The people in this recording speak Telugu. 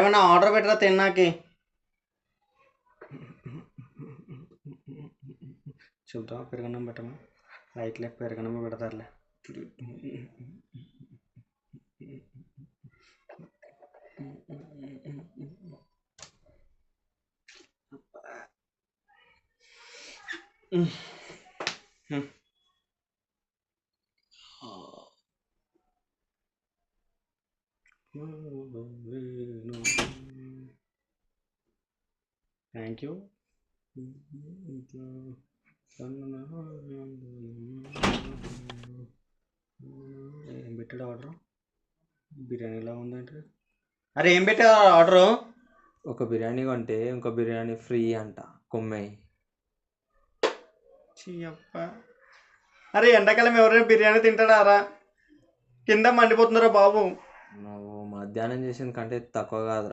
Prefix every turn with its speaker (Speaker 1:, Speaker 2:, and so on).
Speaker 1: అరేమైనా ఆర్డర్ పెట్టరా తిన్నాకి. చెబుతావా పెరగన్నం పెట్టమా? రైట్లే పెరగన్నం పెడతారులే. Thank you. ఏం పెట్టాడు ఆర్డర్? బిర్యానీలా ఉందంటే అరే ఏం పెట్టాడు ఆర్డరు?
Speaker 2: ఒక బిర్యానీ కొంటే ఇంకో బిర్యానీ ఫ్రీ అంట. కొమ్మాయి
Speaker 1: చీయప్ప. అరే ఎండాకాలం ఎవరైనా బిర్యానీ తింటాడారా? కింద మండిపోతున్నారా బాబు.
Speaker 2: నువ్వు మధ్యాహ్నం చేసిన కంటే తక్కువ కాదు.